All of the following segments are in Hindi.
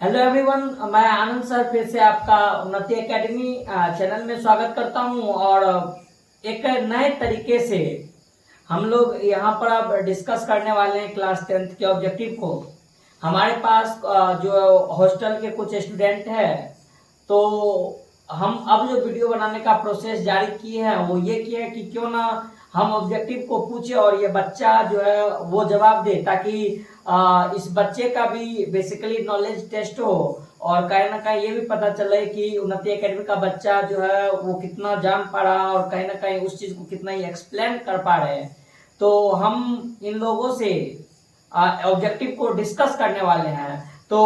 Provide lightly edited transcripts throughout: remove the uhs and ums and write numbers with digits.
हेलो एवरीवन, मैं आनंद सर फिर से आपका उन्नति एकेडमी चैनल में स्वागत करता हूं। और एक नए तरीके से हम लोग यहां पर अब डिस्कस करने वाले हैं क्लास 10th के ऑब्जेक्टिव को। हमारे पास जो हॉस्टल के कुछ स्टूडेंट हैं, तो हम अब जो वीडियो बनाने का प्रोसेस जारी किए हैं वो ये किए हैं कि क्यों ना हम ऑब्जेक्टिव को पूछे और ये बच्चा जो है वो जवाब दे, ताकि इस बच्चे का भी बेसिकली नॉलेज टेस्ट हो और कहीं ना कहीं ये भी पता चले कि उन्नति एकेडमी का बच्चा जो है वो कितना जान पा रहा है और कहीं ना कहीं उस चीज को कितना ही एक्सप्लेन कर पा रहे हैं। तो हम इन लोगों से ऑब्जेक्टिव को डिस्कस करने वाले हैं। तो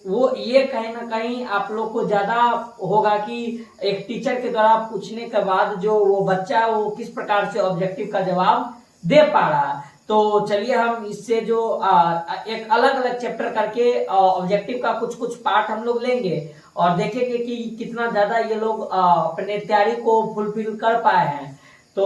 वो ये कहीं ना कहीं आप लोग को ज्यादा होगा कि एक टीचर के द्वारा पूछने के बाद जो वो बच्चा वो किस प्रकार से ऑब्जेक्टिव का जवाब दे पा रहा है। तो चलिए हम इससे जो एक अलग अलग चैप्टर करके ऑब्जेक्टिव का कुछ कुछ पार्ट हम लोग लेंगे और देखेंगे कि कितना ज्यादा ये लोग अपने तैयारी को फुलफिल कर पाए हैं। तो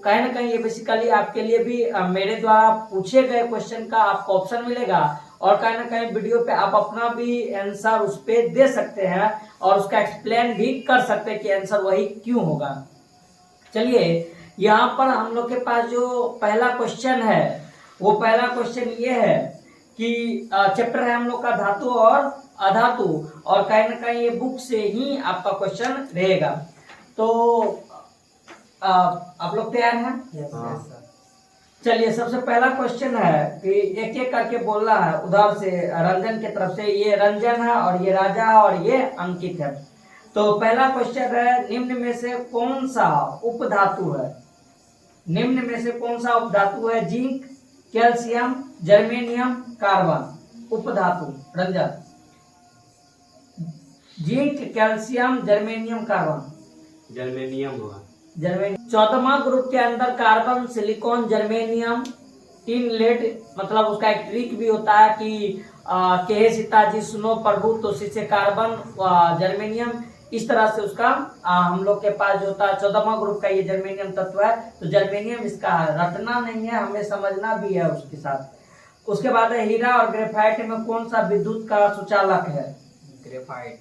कहीं ना कहीं ये बेसिकली आपके लिए भी मेरे द्वारा पूछे गए क्वेश्चन का आपको ऑप्शन मिलेगा और कहीं ना कहीं वीडियो पे आप अपना भी आंसर उस पर दे सकते हैं और उसका एक्सप्लेन भी कर सकते हैं कि आंसर वही क्यों होगा। चलिए यहाँ पर हम लोग के पास जो पहला क्वेश्चन है वो पहला क्वेश्चन ये है कि चैप्टर है हम लोग का धातु और अधातु, और कहीं ना कहीं ये बुक से ही आपका क्वेश्चन रहेगा। तो आप लोग तैयार हैं? हाँ। चलिए सबसे पहला क्वेश्चन है कि एक एक करके बोलना है उधर से रंजन की तरफ से। ये रंजन है और ये राजा है और ये अंकित है। तो पहला क्वेश्चन है, निम्न में से कौन सा उपधातु है? निम्न में से कौन सा उपधातु है? Zinc, calcium, germanium, carbon. उपधातु Ranjan, zinc, calcium, germanium, carbon. Germanium होगा। जर्मेनियम। 14वां ग्रुप के अंदर कार्बन, सिलिकॉन, जर्मेनियम, तीन लेड, मतलब उसका एक ट्रिक भी होता है कि कहे सीताजी सुनो प्रभु, तो इससे कार्बन, जर्मेनियम, इस तरह से उसका हम लोग के पास जो होता है 14वां ग्रुप का ये जर्मेनियम तत्व है। तो जर्मेनियम इसका रटना नहीं है, हमें समझना भी है उसके साथ। उसके बाद है हीरा और ग्रेफाइट में कौन सा विद्युत का सुचालक है? ग्रेफाइट।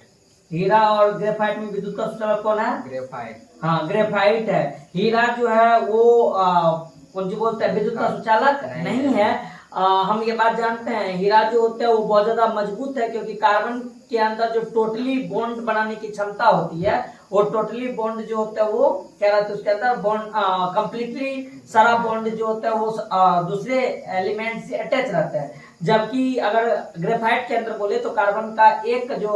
हीरा और ग्रेफाइट में विद्युत का सुचालक कौन है? ग्रेफाइट। हाँ, ग्रेफाइट है। हीरा जो है वो कौन सी बोलते हैं, विद्युत का सुचालक नहीं है। हम ये बात जानते हैं, हीरा जो होता है वो बहुत ज्यादा मजबूत है, क्योंकि कार्बन के अंदर जो टोटली बॉन्ड बनाने की क्षमता होती है वो टोटली बॉन्ड जो होता है वो क्या रहता है उसके अंदर बॉन्ड कंप्लीटली सारा बॉन्ड जो होता है वो दूसरे एलिमेंट से अटैच रहता है। जबकि अगर ग्रेफाइट के अंदर बोले तो कार्बन का एक जो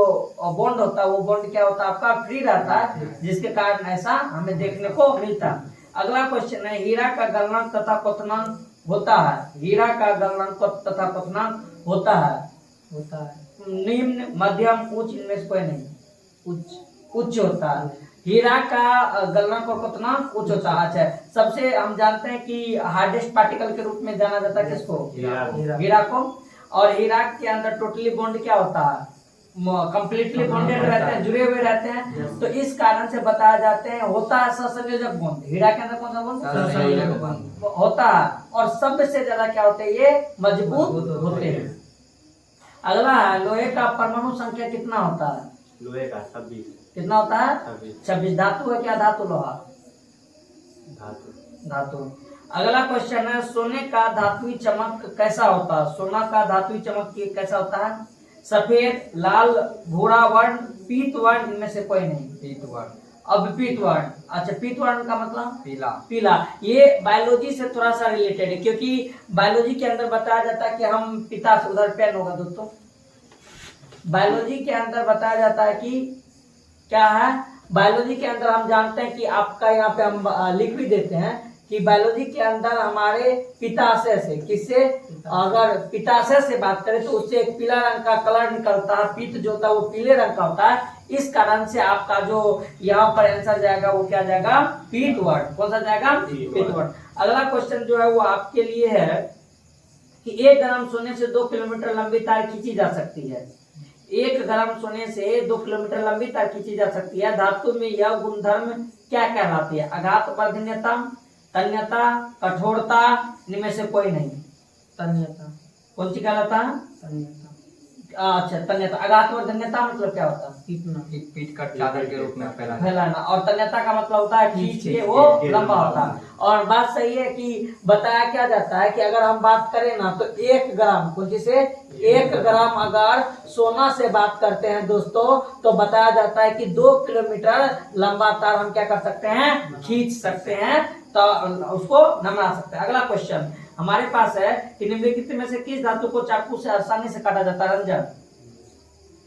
बॉन्ड होता है वो बॉन्ड क्या होता है आपका फ्री रहता है, जिसके कारण ऐसा हमें देखने को मिलता है। अगला क्वेश्चन है, हीरा का गलनांक तथा क्वथनांक होता है? हीरा का गलनांक तथा क्वथनांक होता है निम्न, मध्यम, उच्च, इनमें से कोई नहीं। उच्च होता है। हीरा का गलनांक और क्वथनांक उच्च होता है। अच्छा, सबसे हम जानते हैं कि हार्डेस्ट पार्टिकल के रूप में जाना जाता है किसको? हीरा को। और हीरा के अंदर टोटली बॉन्ड क्या होता है? कंप्लीटली बॉन्डेड रहते हैं, जुड़े हुए रहते हैं। तो इस कारण से बताया जाते हैं होता है सहसंयोजक बॉन्ड। हीरा के अंदर कौन सा बॉन्ड? सहसंयोजक बॉन्ड होता है। और सबसे ज्यादा क्या होते हैं? ये मजबूत होते हैं। अगला है, लोहे का परमाणु संख्या कितना होता है? लोहे का 26। कितना होता है? 26। धातु है क्या? धातु, लोहा, धातु। अगला क्वेश्चन है, सोने का धातुई चमक कैसा होता है? सोना का धातुई चमक कैसा होता है? सफेद, लाल, भूरा वर्ण, पीत वर्ण, इनमें से कोई नहीं। पीत वर्ण। अब पीत वर्ण। अच्छा, पीत वर्ण का मतलब पीला। पीला। ये बायोलॉजी से थोड़ा सा रिलेटेड है, क्योंकि बायोलॉजी के अंदर बताया जाता है कि हम पिता से, उधर पेन होगा दोस्तों, बायोलॉजी के अंदर बताया जाता है कि क्या है, बायोलॉजी के अंदर हम जानते हैं कि आपका यहाँ पे हम लिख भी देते हैं कि बायोलॉजी के अंदर हमारे पिताशय से, किससे? अगर पिताशय से बात करें तो उससे एक पीला रंग का कलर निकलता है, पीत जो होता है वो पीले रंग का होता है। इस कारण से आपका जो यहाँ पर आंसर जाएगा वो क्या जाएगा? पीत वर्ण। कौन सा जाएगा? पीत वर्ण। अगला क्वेश्चन जो है वो आपके लिए है कि 1 ग्राम सोने से 2 किलोमीटर लंबी तार खींची जा सकती है। 1 ग्राम सोने से 2 किलोमीटर लंबी तार खींची जा सकती है। धातु में यह गुणधर्म क्या कहलाती है? आघात वर्धनीयता, तन्यता, कठोरता, इनमें से कोई नहीं। तन्यता। कौन सी कहलाता है? तन्यता। अच्छा तन्यता, अघातवर्धन्यता मतलब क्या होता है? पीट कर चादर के रूप में फैलाना। फैलाना। और तन्यता का मतलब होता है खींच के वो लंबा होता है। और बात सही है कि बताया क्या जाता है कि अगर हम बात करें ना तो 1 ग्राम को, जैसे 1 ग्राम अगर सोना से बात करते हैं दोस्तों, तो बताया जाता है कि 2 किलोमीटर लंबा तार हम क्या कर सकते हैं, खींच सकते हैं, तो उसको नमला सकते हैं। अगला क्वेश्चन हमारे पास है कि निम्नलिखित में से किस धातु को चाकू से आसानी से काटा जाता है? रंजन,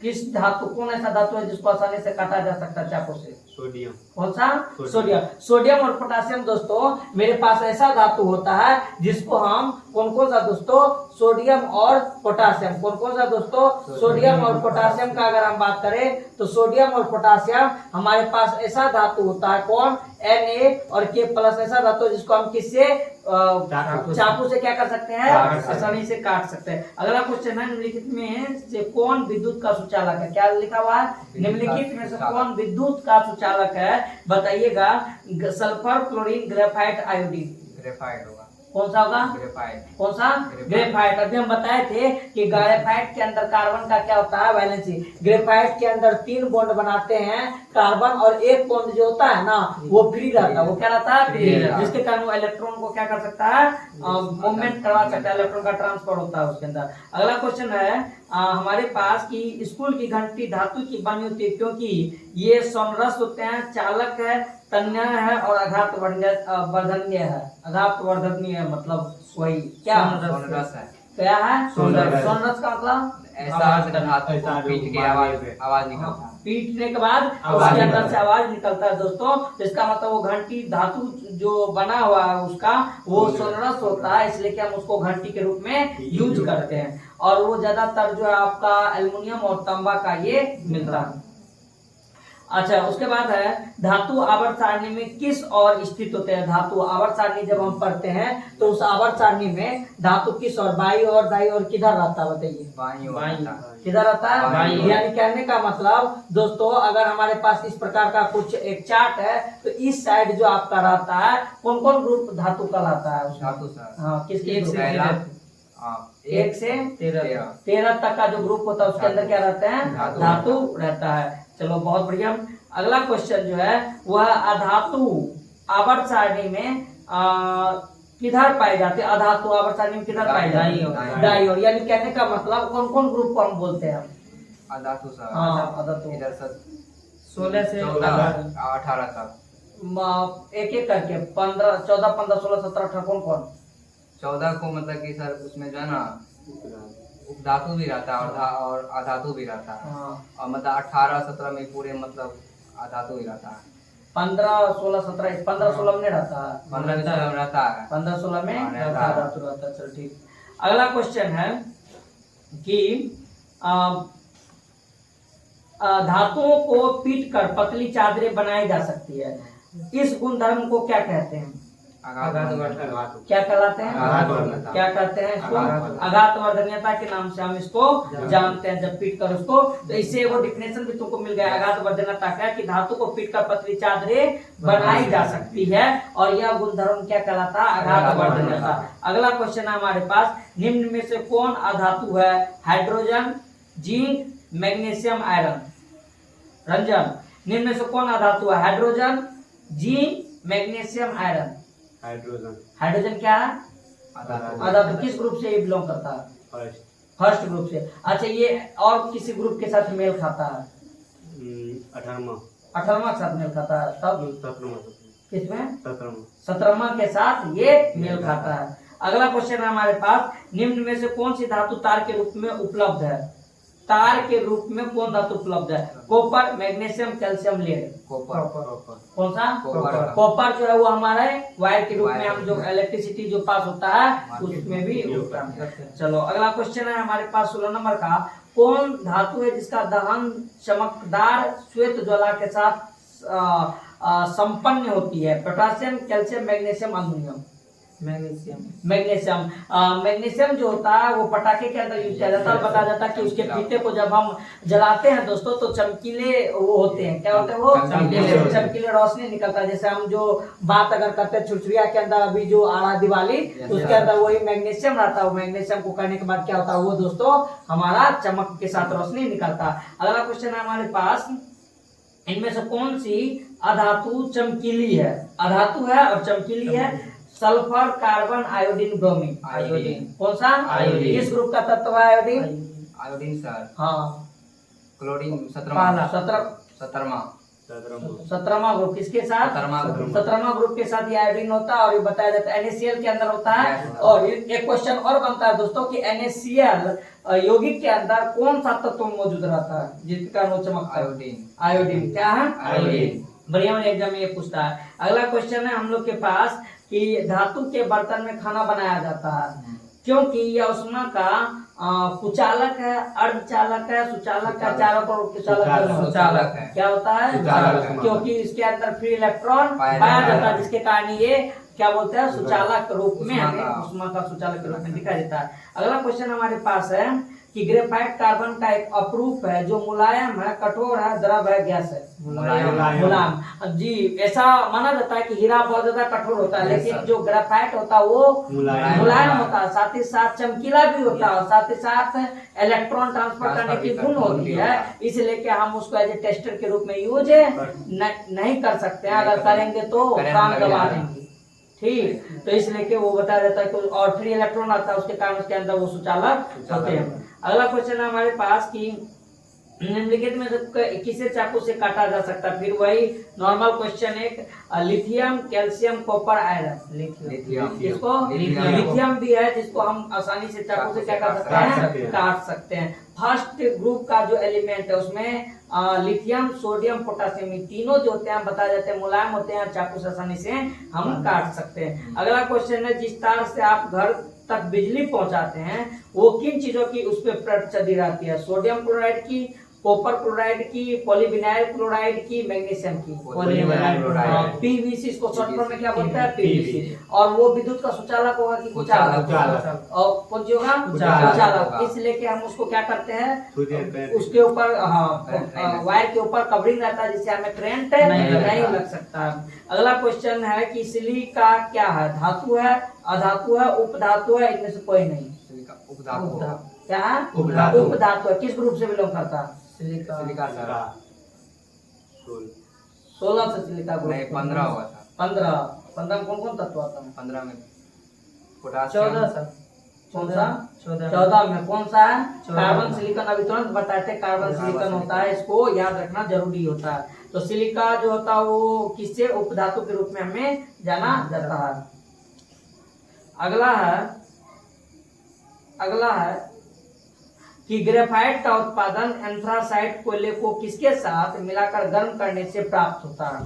किस धातु, कौन ऐसा धातु है जिसको आसानी से काटा जा सकता है चाकू से? सोडियम। कौन सा? सोडियम। सोडियम और पोटासियम दोस्तों, मेरे पास ऐसा धातु होता है जिसको हम कौन सा दोस्तों, सोडियम और पोटासियम, कौन सा दोस्तों, सोडियम और पोटासियम का अगर हम बात करें तो सोडियम और पोटासियम हमारे पास ऐसा धातु होता है, कौन? Na और K प्लस, ऐसा धातु जिसको हम किससे, चाकू से क्या कर सकते हैं, आसानी से काट सकते हैं। अगला क्वेश्चन है निम्नलिखित में से कौन विद्युत का सुचालक है? क्या लिखा हुआ है? निम्नलिखित में से कौन विद्युत का सुचालक है? बताइएगा। Sulphur, chlorine, graphite, iodine. Graphite होगा। कौन सा होगा? ग्रेफाइट। कौन सा? ग्रेफाइट। अभी हम बताए थे कि ग्रेफाइट के अंदर कार्बन का क्या होता है, वैलेंसी। ग्रेफाइट के अंदर 3 बॉन्ड बनाते हैं कार्बन, और एक बॉन्ड जो होता है ना वो फ्री रहता है। वो क्या रहता है? फ्री रहता है, जिसके कारण वो इलेक्ट्रॉन को क्या कर सकता है, मूवमेंट करवा सकता है, इलेक्ट्रॉन का ट्रांसफर होता है उसके अंदर। अगला क्वेश्चन है हमारे पास कि स्कूल की घंटी धातु की बनी होती है क्योंकि ये समरस होते हैं, चालक है, तन्य है और आघातवर्धनीय है। आघातवर्धनीय मतलब वही क्या? सोनरस है। क्या है? सोनरस। सोनरस का मतलब ऐसा धातु को पीट के आवाज निकलता है। पीटने के बाद उसके अंदर से आवाज निकलता है दोस्तों, तो इसका मतलब वो घंटी धातु जो बना हुआ है उसका वो सोनरस होता है, इसलिए कि हम उसको घंटी के रूप में यूज करते हैं। और वो ज्यादातर जो है आपका एल्युमिनियम और तांबा का ये मिलता है। अच्छा, उसके बाद है धातु आवर्त सारणी में किस और स्थित होते हैं? धातु आवर्त सारणी जब हम पढ़ते हैं तो उस आवर्त सारणी में धातु किस और, बाई और दाई और किधर रहता है? बताइए। बाईं। किधर रहता है? बाईं। यानी कहने का मतलब दोस्तों, अगर हमारे पास इस प्रकार का कुछ एक चार्ट है तो इस साइड जो आपका रहता है, कौन कौन ग्रुप धातु का रहता है? धातु सर। हाँ, किसके? 1 से 13 तक का जो ग्रुप होता है उसके अंदर क्या रहते हैं? धातु रहता है। चलो बहुत बढ़िया। अगला क्वेश्चन जो है वह अधातु आवर्त सारणी में किधर पाई जाती है? अधातु आवर्त सारणी में किधर पाई जाती है? दाईं ओर। यानी कहने का मतलब कौन कौन ग्रुप को हम बोलते हैं? अधातु सर। हाँ, अधातु। इधर सर 16 से 18 तक। एक एक करके 15, 14, 15, 16, 17, 18 कौन कौन? 14 को मतलब कि सर उसमें जो है ना उपधातु भी रहता है और अधातु भी रहता है। और मतलब 18, 17 में पूरे मतलब अधातु ही रहता है। 15, 16, 17, 15, 16 में नहीं रहता है। 15 में रहता है। 15, 16 में रहता है। धातु रहता है। चलो ठीक। अगला क्वेश्चन है कि धातुओं को पीट कर पतली चादरें बनाई जा सकती है। इस गुणधर्म को क्या कहते हैं? क्या कहलाते हैं? क्या कहते हैं इसको? आघातवर्धनीयता के नाम से हम इसको जानते हैं। जब पीट कर उसको, तो इससे वो डिफिनेशन भी तुमको मिल गया। आघातवर्धनीयता क्या कि धातु को पीट कर पतली चादरें बनाई जा सकती है, और यह गुणधर्म क्या कहलाता है? आघातवर्धनीयता। अगला क्वेश्चन है हमारे पास, निम्न में से कौन अधातु है? Hydrogen, zinc, magnesium, iron. Ranjan, निम्न में से कौन अधातु है? Hydrogen, zinc, magnesium, iron. Hydrogen क्या है? अधातु। किस ग्रुप से ये बिलोंग करता है? फर्स्ट ग्रुप से। अच्छा, ये और किसी ग्रुप के साथ मेल खाता है? 18वां के साथ मेल खाता है। तब किसमें? 17वां के साथ ये मेल खाता है। अगला क्वेश्चन है हमारे पास, निम्न में से कौन सी धातु तार के रूप में उपलब्ध है? तार के रूप में कौन धातु उपलब्ध है? Copper, magnesium, calcium, lead. कौन सा? कॉपर जो है वो हमारे वायर के रूप में, हम जो इलेक्ट्रिसिटी जो पास होता है उसमें भी होता है। चलो अगला क्वेश्चन है हमारे पास 16 नंबर का, कौन धातु है जिसका दहन चमकदार श्वेत ज्वाला के साथ संपन्न होती है? Potassium, calcium, magnesium, aluminium. Magnesium magnesium जो होता है वो पटाखे के अंदर यूज किया जाता है और बताया जाता है कि उसके फीते को जब हम जलाते हैं दोस्तों तो चमकीले वो होते हैं, क्या होते हैं वो चमकीले रोशनी निकलता है। जैसे हम जो बात अगर करते हैं छुरछुरिया के अंदर अभी जो आ रहा दिवाली तो उसके अंदर वही मैग्नीशियम रहता है। मैग्नीशियम को करने के बाद क्या होता है वो दोस्तों हमारा चमक के साथ रोशनी निकलता है। अगला क्वेश्चन है हमारे पास, इनमें से कौन सी अधातु चमकीली है? अधातु है और चमकीली है। Sulphur, carbon, iodine, bromine. Iodine. कौन सा? आयोडीन। किस ग्रुप का तत्व है आयोडीन? आयोडीन सर हाँ क्लोरीन पहला 17वां ग्रुप किसके साथ? 17वां ग्रुप के साथ ये आयोडीन होता है और ये बताया जाता है NaCl के अंदर होता है। और एक क्वेश्चन और बनता है दोस्तों कि NaCl यौगिक के अंदर कौन सा तत्व मौजूद रहता है जिसके कारण वो चमकता है? आयोडीन। आयोडीन क्या है? आयोडीन। बढ़िया एग्जाम में ये पूछता है। अगला क्वेश्चन है हम लोग के पास कि धातु के बर्तन में खाना बनाया जाता है क्योंकि यह उष्मा का कुचालक है, अर्धचालक है, सुचालक है, चालक और सुचालक है। क्या होता है? सुचालक है। क्योंकि इसके अंदर फ्री इलेक्ट्रॉन पाया पाया जाता जाता है। है जिसके कारण ये क्या बोलते हैं सुचालक रूप में उष्मा हमें का। उष्मा का सुचालक के रूप में दिखाई देता है। अगला क्वेश्चन हमारे पास है कि ग्रेफाइट कार्बन का एक अपरूप है जो मुलायम है, कठोर है, द्रव है, गैस है। मुलायम जी, ऐसा माना जाता है कि हीरा बहुत ज्यादा कठोर होता है लेकिन जो ग्रेफाइट होता है वो मुलायम होता है, साथ ही साथ चमकीला भी होता है और साथ ही साथ इलेक्ट्रॉन ट्रांसफर करने की गुण होती है, इसलिए कि हम उसको एज ए टेस्टर के रूप में यूज नहीं कर सकते हैं। अगर करेंगे तो काम गवा देंगे, ठीक। तो इसलिए कि वो बताया जाता है कि और फ्री इलेक्ट्रॉन आता है उसके कारण उसके अंदर वो सुचालक होते हैं। अगला क्वेश्चन है हमारे पास कि निम्नलिखित में से किसे चाकू से काटा जा सकता है? फिर वही नॉर्मल क्वेश्चन एक, lithium, calcium, copper, iron. Lithium किसको? लिथियम भी है जिसको हम आसानी से चाकू से क्या कर सकते हैं? काट सकते हैं। फर्स्ट ग्रुप का जो एलिमेंट है उसमें लिथियम, सोडियम, पोटासियम, ये तीनों जो होते हैं बताया जाते हैं मुलायम होते हैं, चाकू से आसानी से हम काट सकते हैं। अगला क्वेश्चन है जिस तार से आप घर तक बिजली पहुंचाते हैं वो किन चीजों की उस पर परत चढ़ी रहती है? सोडियम क्लोराइड की, कॉपर क्लोराइड की, पॉलीविनाइल क्लोराइड की, मैग्नीशियम की। Polyvinyl chloride. पीवीसी, इसको शॉर्ट फॉर्म में क्या बोलते हैं? पीवीसी। और वो विद्युत का सुचालक होगा कि कुचालक? और कौन सी होगा? कुचालक। इसलिए कि हम उसको क्या करते हैं उसके ऊपर वायर के ऊपर कवरिंग रहता है जिससे हमें करंट नहीं लग सकता। अगला क्वेश्चन है कि सिलिका क्या है? धातु है, अधातु है, उपधातु है, इनमें से कोई नहीं। क्या है? उपधातु है। किस ग्रुप से बिलोंग करता है? सिलिका 16 से सिलिका ग्रुप। 15 हुआ था। 15 में कौन कौन तत्व आता है? 15 में पोटासियम। 14 में कौन सा है? Carbon silicon. अभी तुरंत बताते हैं कार्बन सिलिकॉन होता है, इसको याद रखना जरूरी होता है। तो सिलिका जो होता है वो किससे उपधातु के रूप में हमें जाना जाता है। अगला है कि ग्रेफाइट का उत्पादन एंथ्रासाइट कोयले को किसके साथ मिलाकर गर्म करने से प्राप्त होता है?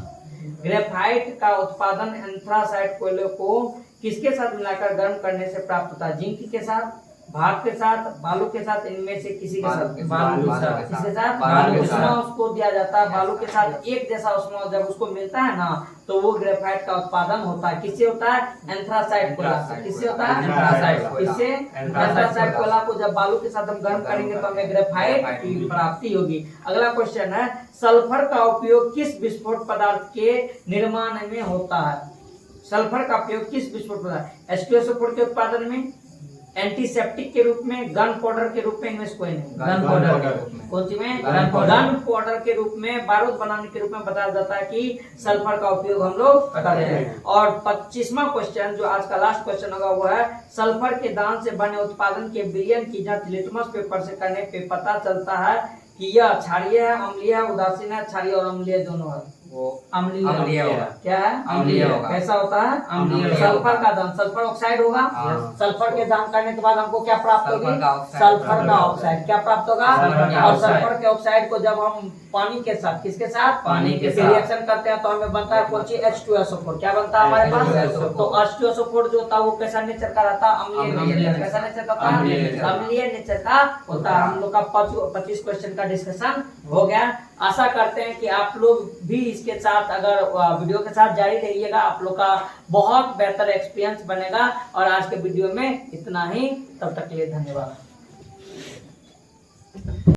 ग्रेफाइट का उत्पादन एंथ्रासाइट कोयले को किसके साथ मिलाकर गर्म करने से प्राप्त होता है? जिंक के साथ, भाप के साथ, बालू के साथ, इनमें से किसी के साथ? बालू के साथ। किसके साथ? बालू के उष्मा साथ। उसको दिया जाता है बालू के साथ। एक जैसा उष्मा जब उसको मिलता है ना तो वो ग्रेफाइट का उत्पादन होता है। किससे होता है? एंथ्रासाइट कोयला से। किससे होता है? एंथ्रासाइट कोयला। इससे एंथ्रासाइट कोयला को जब बालू के साथ हम गर्म करेंगे तो हमें ग्रेफाइट की प्राप्ति होगी। अगला क्वेश्चन है सल्फर का उपयोग किस विस्फोट पदार्थ के निर्माण में होता है? सल्फर का उपयोग किस विस्फोट पदार्थ? H2SO4 के उत्पादन में, एंटीसेप्टिक के रूप में, गन पाउडर के रूप में, इनमें से कोई नहीं। गन पाउडर के रूप में। कौन सी में? Gun powder. गन पाउडर के रूप में, बारूद बनाने के रूप में बताया जाता है कि सल्फर का उपयोग हम लोग करते हैं। और 25वां क्वेश्चन जो आज का लास्ट क्वेश्चन होगा वो है सल्फर के दान से बने उत्पादन के विलयन की जांच लिटमस पेपर से करने पे पता चलता है कि यह क्षारीय है, अम्लीय है, उदासीन है, क्षारीय और अम्लीय दोनों है। वो अम्लीय होगा। क्या है? अम्लीय होगा। कैसा होता है? अम्लीय। सल्फर का दान, सल्फर ऑक्साइड होगा। हाँ। सल्फर के दान करने के बाद हमको क्या प्राप्त होगी? सल्फर का ऑक्साइड। सल्फर का ऑक्साइड क्या प्राप्त होगा? सल्फर का और ऑक्साइड। सल्फर के ऑक्साइड को जब हम पानी के साथ, किसके साथ? पानी के फिर साथ। रिएक्शन करते हैं तो हमें बनता है कौन सी? H2SO4। क्या बनता है हमारे पास? H2SO4। तो H2SO4 जो होता है वो कैसा नेचर का रहता है? अम्लीय अम्लीय नेचर। नेचर। कैसा नेचर का होता अम्लीय है? नेचर। अम्लीय नेचर का होता है। हम लोग का 25 क्वेश्चन का डिस्कशन हो गया। आशा करते हैं कि आप लोग भी इसके साथ अगर वीडियो के साथ जारी रहिएगा, आप लोग का बहुत बेहतर एक्सपीरियंस बनेगा। और आज के वीडियो में इतना ही, तब तक के लिए धन्यवाद।